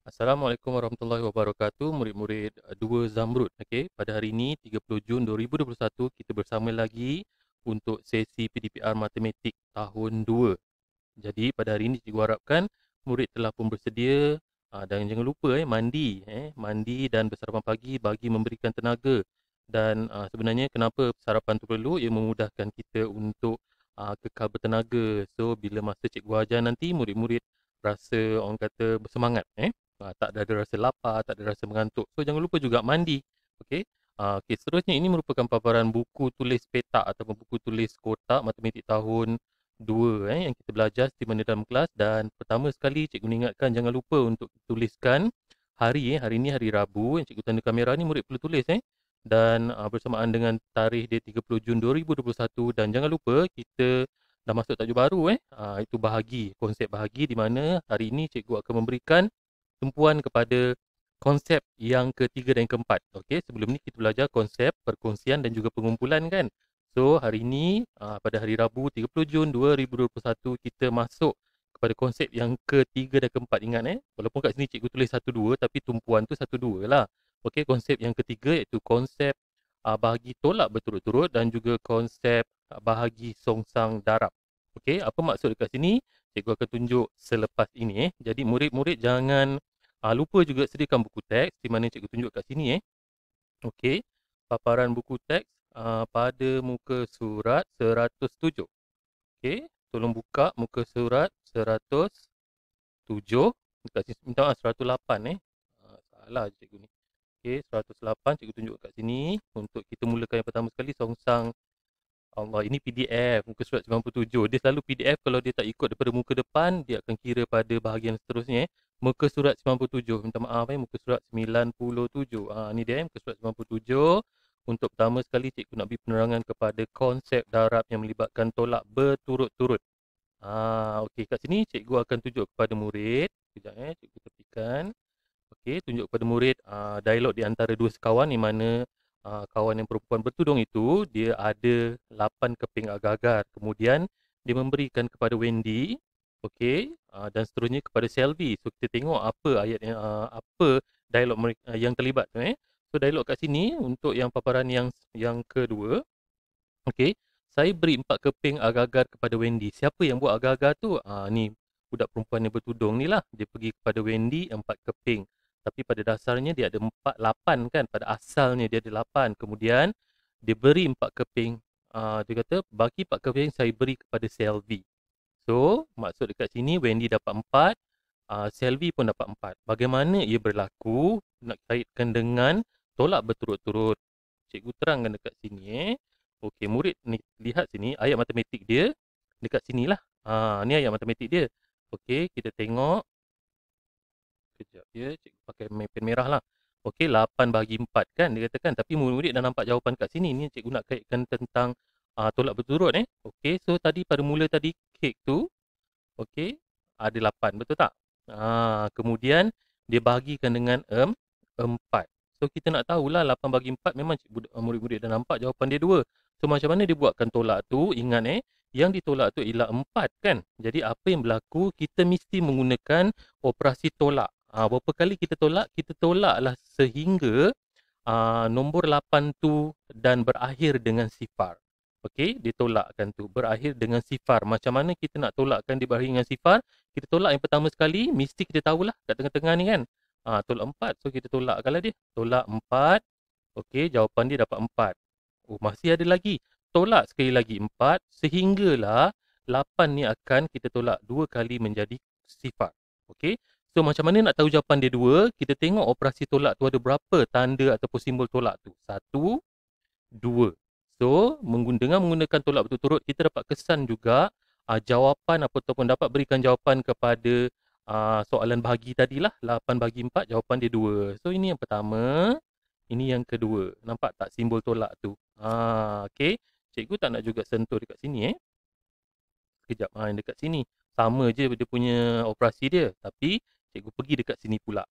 Assalamualaikum warahmatullahi wabarakatuh, murid-murid 2 Zamrud. Okey, pada hari ini 30 Jun 2021 kita bersama lagi untuk sesi PDPR Matematik tahun 2. Jadi pada hari ini cikgu harapkan murid telah pun bersedia dan jangan lupa mandi dan bersarapan pagi bagi memberikan tenaga. Dan sebenarnya kenapa sarapan tu perlu? Ia memudahkan kita untuk kekal bertenaga. So bila masa cikgu ajar nanti murid-murid rasa orang kata bersemangat tak ada rasa lapar, tak ada rasa mengantuk. So jangan lupa juga mandi. Okey. Okey, seterusnya ini merupakan paparan buku tulis petak ataupun buku tulis kotak matematik tahun 2 yang kita belajar di mana dalam kelas. Dan pertama sekali cikgu mengingatkan jangan lupa untuk tuliskan hari hari ini hari Rabu yang cikgu tanda kamera ni murid perlu tulis dan bersamaan dengan tarikh dia 30 Jun 2021. Dan jangan lupa kita dah masuk tajuk baru itu bahagi, konsep bahagi, di mana hari ini cikgu akan memberikan tumpuan kepada konsep yang ketiga dan yang keempat. Okey, sebelum ni kita belajar konsep perkongsian dan juga pengumpulan kan. So hari ini pada hari Rabu 30 Jun 2021 kita masuk kepada konsep yang ketiga dan keempat. Ingat walaupun kat sini cikgu tulis satu dua tapi tumpuan tu satu dua lah. Okey, konsep yang ketiga iaitu konsep bahagi tolak berturut-turut dan juga konsep bahagi songsang darab. Okey, apa maksud dekat sini? Cikgu akan tunjuk selepas ini Jadi murid-murid jangan lupa juga sediakan buku teks di mana cikgu tunjuk kat sini Okey, paparan buku teks pada muka surat 107. Okey, tolong buka muka surat 107. Dekat sini minta maaf 108 salah cikgu ni. Okey, 108 cikgu tunjuk kat sini untuk kita mulakan yang pertama sekali songsang. Allah, ini PDF muka surat 97. Dia selalu PDF kalau dia tak ikut daripada muka depan, dia akan kira pada bahagian seterusnya Muka surat 97. Minta maaf muka surat 97. Ni dia muka surat 97. Untuk pertama sekali cikgu nak beri penerangan kepada konsep darab yang melibatkan tolak berturut-turut. Okey, kat sini cikgu akan tunjuk kepada murid. Sekejap cikgu tepikan. Okey, tunjuk kepada murid dialog di antara dua sekawan di mana kawan yang perempuan bertudung itu dia ada 8 keping agar-agar. Kemudian dia memberikan kepada Wendy, okey, dan seterusnya kepada Selvi. So kita tengok apa ayat yang apa dialog mereka yang terlibat tu So dialog kat sini untuk yang paparan yang kedua. Okey, saya beri 4 keping agar-agar kepada Wendy. Siapa yang buat agar-agar tu? Ni budak perempuan yang bertudung ni lah. Dia pergi kepada Wendy 4 keping. Tapi pada dasarnya dia ada 8 kan. Pada asalnya dia ada 8. Kemudian dia beri 4 keping. Dia kata bagi 4 keping saya beri kepada Selvi. So maksud dekat sini Wendy dapat 4. Selvi pun dapat 4. Bagaimana ia berlaku? Nak kaitkan dengan tolak berturut-turut. Cikgu terangkan dekat sini Okey, murid ni lihat sini ayat matematik dia dekat sinilah. Ni ayat matematik dia. Okey, kita tengok. Kejap ya, cikgu pakai pen merah lah. Okey, 8 bahagi 4 kan dia katakan. Tapi murid-murid dah nampak jawapan kat sini. Ni cikgu nak kaitkan tentang tolak berturut Okey, so tadi pada mula tadi kek tu, okey, ada 8, betul tak? Kemudian dia bahagikan dengan 4. So kita nak tahulah 8 bagi 4 memang murid-murid dah nampak jawapan dia 2. So macam mana dia buatkan tolak tu? Ingat yang ditolak tu ialah 4 kan? Jadi apa yang berlaku? Kita mesti menggunakan operasi tolak. Berapa kali kita tolak? Kita tolaklah sehingga nombor 8 tu dan berakhir dengan sifar. Okey, ditolakkan tu berakhir dengan sifar. Macam mana kita nak tolakkan dia berakhir dengan sifar? Kita tolak yang pertama sekali, mesti kita tahulah kat tengah-tengah ni kan. Tolak 4. So kita tolakkanlah dia. Tolak 4. Okey, jawapan dia dapat 4. Oh, masih ada lagi. Tolak sekali lagi 4 sehinggalah 8 ni akan kita tolak 2 kali menjadi sifar. Okey. So macam mana nak tahu jawapan dia 2? Kita tengok operasi tolak tu ada berapa tanda ataupun simbol tolak tu. 1, 2. So dengan menggunakan tolak berturut-turut kita dapat kesan juga jawapan ataupun dapat berikan jawapan kepada soalan bahagi tadilah. 8 bahagi 4 jawapan dia 2. So ini yang pertama. Ini yang kedua. Nampak tak simbol tolak tu? Okey. Cikgu tak nak juga sentuh dekat sini Sekejap. Dekat sini. Sama je dia punya operasi dia. Tapi cikgu pergi dekat sini pula.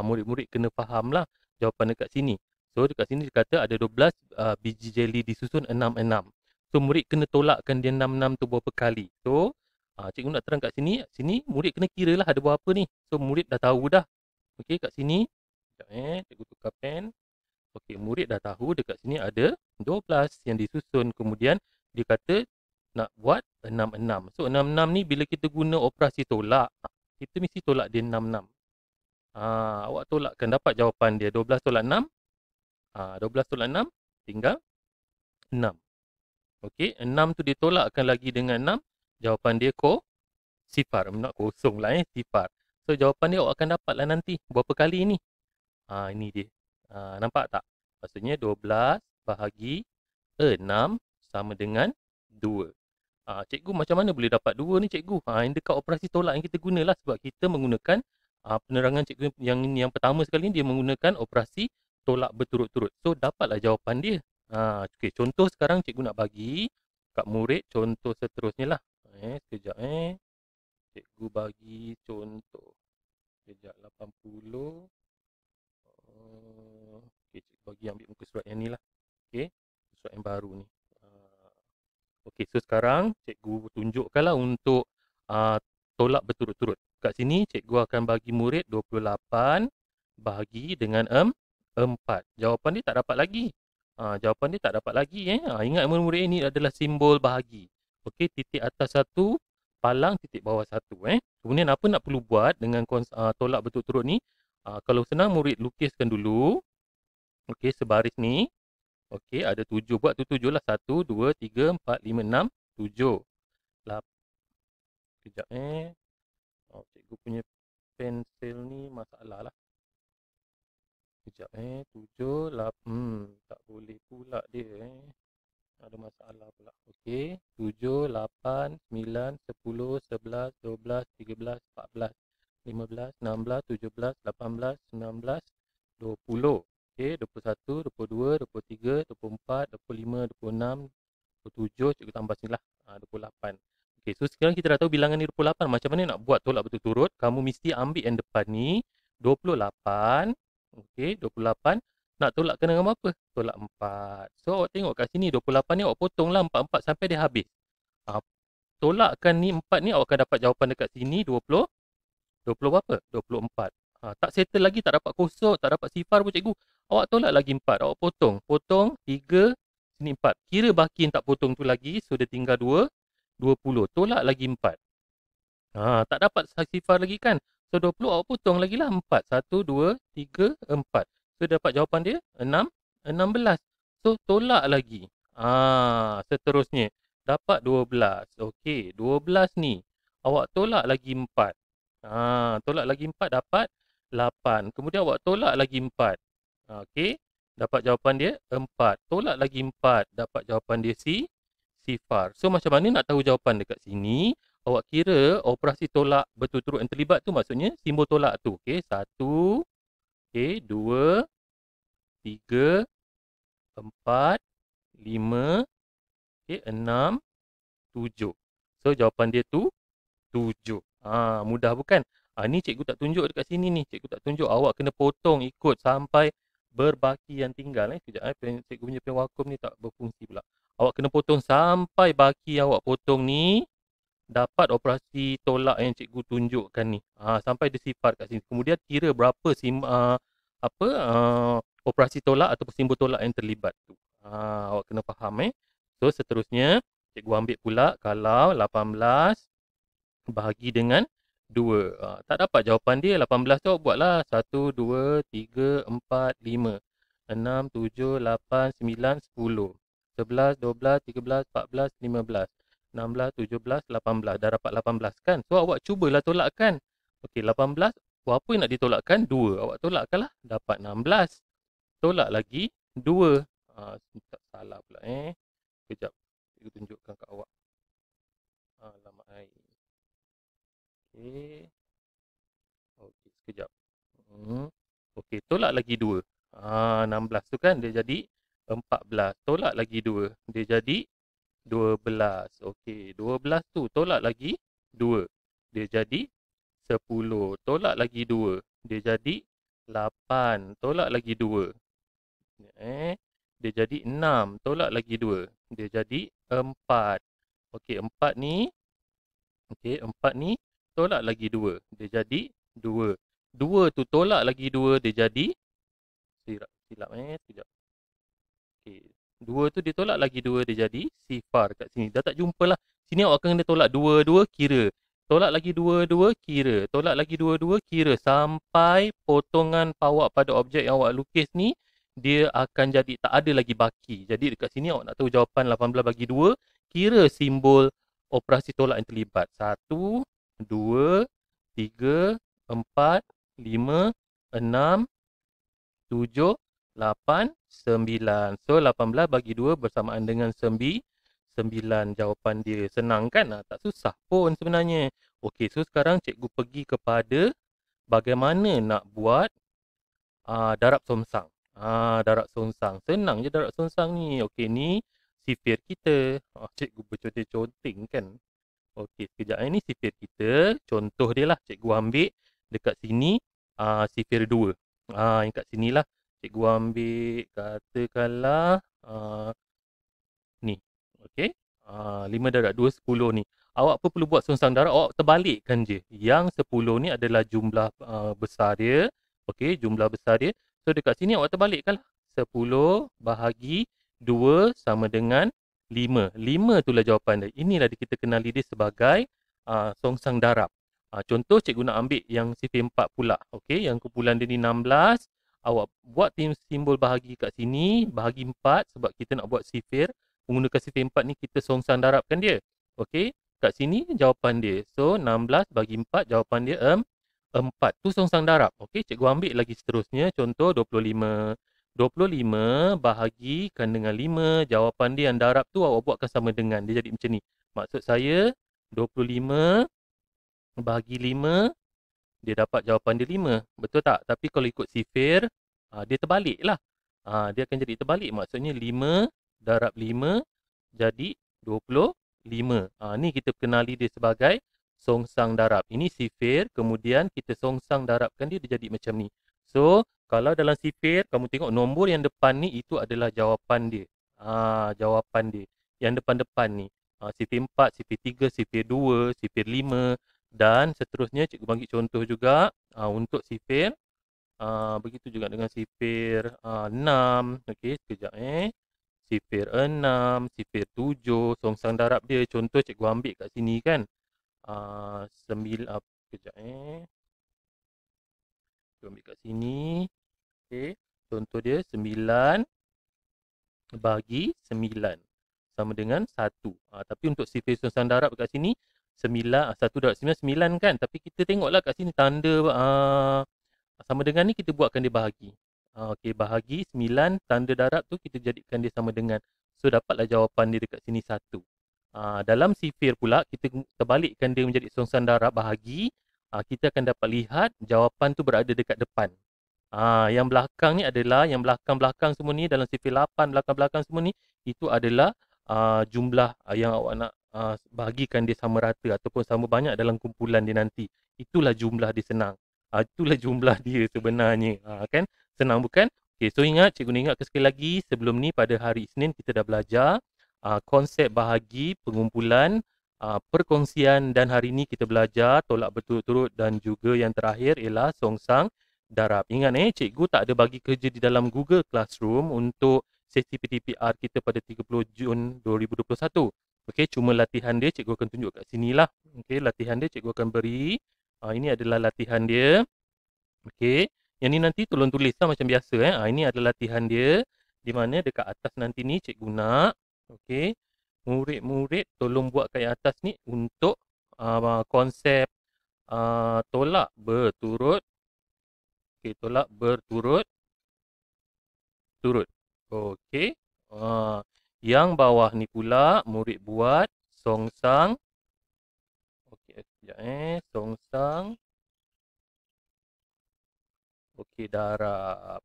Murid-murid kena faham lah jawapan dekat sini. So dekat sini dia kata ada 12 biji jeli disusun 6-6. So murid kena tolakkan dia 6-6 tu berapa kali. So cikgu nak terang kat sini. Sini murid kena kira lah ada berapa ni. So murid dah tahu dah. Okey, kat sini, sekejap cikgu tukar pen. Okey, murid dah tahu dekat sini ada 12 yang disusun. Kemudian dia kata nak buat 66. So 66 ni bila kita guna operasi tolak, kita mesti tolak dia 66. Awak tolakkan dapat jawapan dia 12 tolak 6. 12 tolak 6 tinggal 6. Okey, 6 tu ditolakkan lagi dengan 6. Jawapan dia sifar. Nak kosong lah sifar. So jawapan dia awak akan dapat lah nanti. Berapa kali ni? Ini dia. Nampak tak? Maksudnya 12 bahagi 6 sama dengan 2. Cikgu macam mana boleh dapat 2 ni cikgu? Yang dekat operasi tolak yang kita gunalah sebab kita menggunakan penerangan cikgu yang pertama sekali dia menggunakan operasi tolak berturut-turut. So dapatlah jawapan dia. Okay, contoh sekarang cikgu nak bagi kat murid contoh seterusnya lah. Sekejap cikgu bagi contoh. Sekejap 80. Okay, cikgu bagi ambil muka surat yang ni lah. Okay, surat yang baru ni. Okey, so sekarang cikgu tunjukkanlah untuk tolak berturut-turut. Kat sini cikgu akan bagi murid 28 bahagi dengan 4. Jawapan dia tak dapat lagi. Jawapan dia tak dapat lagi. Ingat murid ini adalah simbol bahagi. Okey, titik atas 1, palang titik bawah 1. Kemudian apa nak perlu buat dengan tolak berturut-turut ni? Kalau senang murid lukiskan dulu. Okey, sebaris ni. Okey, ada 7. Buat tu 7 lah. 1, 2, 3, 4, 5, 6, 7. Sekejap cikgu punya pensel ni masalah lah. Sekejap 7, 8. Tak boleh pula dia Ada masalah pula. Okey, 7, 8, 9, 10, 11, 12, 13, 14, 15, 16, 17, 18, 19, 20. Okey, 21, 22, 23, 24, 25, 26, 27, cikgu tambah sini lah. 28. Okey, so sekarang kita dah tahu bilangan ni 28. Macam mana nak buat tolak berturut-turut? Kamu mesti ambil yang depan ni 28. Okey, 28. Nak tolakkan dengan apa? Tolak 4. So awak tengok kat sini 28 ni awak potonglah 4 sampai dia habis. Tolakkan ni 4 ni awak akan dapat jawapan dekat sini 20 berapa? 24. Tak settle lagi, tak dapat kosong, tak dapat sifar pun cikgu. Awak tolak lagi 4. Awak potong 3, sini 4. Kira baki yang tak potong tu lagi, so dia tinggal 20. Tolak lagi 4. Tak dapat sifar lagi kan? So 20 awak potong lagi lah 4. 1, 2, 3, 4. So dapat jawapan dia 16. So tolak lagi. Seterusnya. Dapat 12. Okey, 12 ni. Awak tolak lagi 4. Tolak lagi 4 dapat 8. Kemudian awak tolak lagi 4. Okey. Dapat jawapan dia 4. Tolak lagi 4. Dapat jawapan dia sifar. So macam mana nak tahu jawapan dekat sini? Awak kira operasi tolak berturut-turut yang terlibat tu maksudnya simbol tolak tu. Okey, 1. Okey, 2. 3. 4. 5. Okey, 6. 7. So jawapan dia tu 7. Mudah bukan? Ni cikgu tak tunjuk dekat sini ni. Cikgu tak tunjuk. Awak kena potong ikut sampai berbaki yang tinggal. Sekejap cikgu punya pen vakum ni tak berfungsi pula. Awak kena potong sampai baki yang awak potong ni dapat operasi tolak yang cikgu tunjukkan ni. Sampai dia sifar kat sini. Kemudian kira berapa operasi tolak ataupun simbol tolak yang terlibat tu. Awak kena faham So seterusnya cikgu ambil pula kalau 18 bahagi dengan 2. Tak dapat jawapan dia. 18 tu awak buatlah. 1, 2, 3, 4, 5, 6, 7, 8, 9, 10, 11, 12, 13, 14, 15, 16, 17, 18. Dah dapat 18 kan? So awak cubalah tolakkan. Okey, 18. Apa yang nak ditolakkan? 2. Awak tolakkanlah. Dapat 16. Tolak lagi 2. Tak salah pula Sekejap. Cikgu tunjukkan kat awak. Alamak Okey. Okey, sekejap. Okey, tolak lagi 2. 16 tu kan dia jadi 14. Tolak lagi 2. Dia jadi 12. Okey, 12 tu tolak lagi 2. Dia jadi 10. Tolak lagi 2. Dia jadi 8. Tolak lagi 2. Dia jadi 6. Tolak lagi 2. Dia jadi 4. Okey, 4 ni. Okey, 4 ni tolak lagi 2. Dia jadi 2. 2 tu tolak lagi 2 dia jadi silap sekejap. Okey. 2 tu dia tolak lagi 2 dia jadi sifar kat sini. Dah tak jumpa lah. Sini awak kena tolak 2 2 kira. Tolak lagi 2 2 kira. Tolak lagi 2 2 kira sampai potongan awak pada objek yang awak lukis ni dia akan jadi tak ada lagi baki. Jadi dekat sini awak nak tahu jawapan 18 bagi 2, kira simbol operasi tolak yang terlibat. 1 2 3 4 5 6 7 8 9. So 18 bagi 2 bersamaan dengan 9 jawapan dia. Senang kan? Tak susah pun sebenarnya. Okey, so sekarang cikgu pergi kepada bagaimana nak buat darab songsang. Darab songsang. Senang je darab songsang ni. Okey, ni sifir kita. Cikgu berconteng-conteng kan. Okey, sekejap ni sifir kita. Contoh dia lah. Cikgu ambil dekat sini sifir 2. Yang kat sini lah. Cikgu ambil katakanlah ni. Okey. 5 darab 2, 10 ni. Awak apa perlu buat songsang darab? Awak terbalikkan je. Yang 10 ni adalah jumlah besar dia. Okey, jumlah besar dia. So dekat sini awak terbalikkan lah. 10 bahagi 2 sama dengan 5. 5 itulah jawapan dia. Inilah kita kenali dia sebagai songsang darab. Contoh cikgu nak ambil yang sifir 4 pula. Okey, yang kumpulan dia ni 16. Awak buat simbol bahagi kat sini. Bahagi 4 sebab kita nak buat sifir. Menggunakan sifir 4 ni kita songsang darabkan dia. Okey, kat sini jawapan dia. So 16 bagi 4 jawapan dia 4. Tu songsang darab. Okey, cikgu ambil lagi seterusnya. Contoh 25. 25 bahagikan dengan 5. Jawapan dia yang darab tu awak buatkan sama dengan. Dia jadi macam ni. Maksud saya 25 bahagi 5. Dia dapat jawapan dia 5. Betul tak? Tapi kalau ikut sifir, dia terbalik lah. Dia akan jadi terbalik. Maksudnya 5 darab 5 jadi 25. Ni kita kenali dia sebagai songsang darab. Ini sifir, kemudian kita songsang darabkan dia jadi macam ni. So, kalau dalam sifir, kamu tengok nombor yang depan ni, itu adalah jawapan dia. Jawapan dia. Yang depan-depan ni. Sifir 4, sifir 3, sifir 2, sifir 5 dan seterusnya. Cikgu bagi contoh juga untuk sifir. Begitu juga dengan sifir 6. Okey, sekejap Sifir 6, sifir 7, songsang darab dia. Contoh cikgu ambil kat sini kan. 9, sekejap Cikgu ambil kat sini. Okey, contoh dia 9 bagi 9 sama dengan 1. Tapi untuk sifir songsang darab kat sini 9, 1 darab 9, 9 kan. Tapi kita tengoklah kat sini tanda sama dengan ni kita buatkan dia bahagi. Okey, bahagi 9, tanda darab tu kita jadikan dia sama dengan. So, dapatlah jawapan dia dekat sini 1. Dalam sifir pula, kita terbalikkan dia menjadi songsang darab bahagi. Kita akan dapat lihat jawapan tu berada dekat depan. Yang belakang ni adalah, yang belakang-belakang semua ni, dalam sifir 8, belakang-belakang semua ni, itu adalah jumlah yang awak nak bahagikan dia sama rata ataupun sama banyak dalam kumpulan dia nanti. Itulah jumlah dia senang. Itulah jumlah dia sebenarnya. Kan? Senang bukan? Okay, so ingat, cikgu ingatkan sekali lagi sebelum ni pada hari Isnin kita dah belajar konsep bahagi, pengumpulan, perkongsian dan hari ni kita belajar tolak berturut-turut dan juga yang terakhir ialah songsang darab. Ingat cikgu tak ada bagi kerja di dalam Google Classroom untuk sesi PTPR kita pada 30 Jun 2021. Okey, cuma latihan dia cikgu akan tunjuk kat sini lah. Okey, latihan dia cikgu akan beri. Ini adalah latihan dia. Okey, yang ni nanti tolong tulislah macam biasa. Ini adalah latihan dia. Di mana dekat atas nanti ni cikgu nak. Okey, murid-murid tolong buat kat atas ni untuk konsep tolak berturut. Okey, tolak berturut. Okey. Yang bawah ni pula murid buat songsang. Okey, sekejap songsang. Okey, darab.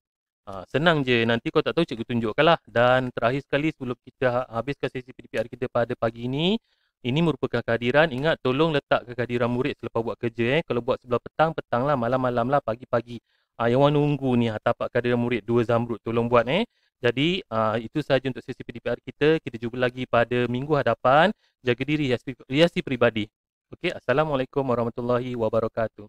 Senang je. Nanti kau tak tahu cikgu tunjukkan lah. Dan terakhir sekali sebelum kita habiskan sesi PDPR kita pada pagi ini merupakan kehadiran. Ingat, tolong letak kehadiran murid selepas buat kerja. Kalau buat sebelah petang, petang lah. Malam-malam lah, pagi-pagi. Yang orang nunggu ni, tapak kehadiran murid 2 Zamrud. Tolong buat Jadi, itu sahaja untuk sesi PDPR kita. Kita jumpa lagi pada minggu hadapan. Jaga diri, hiasi peribadi. Okey, Assalamualaikum warahmatullahi wabarakatuh.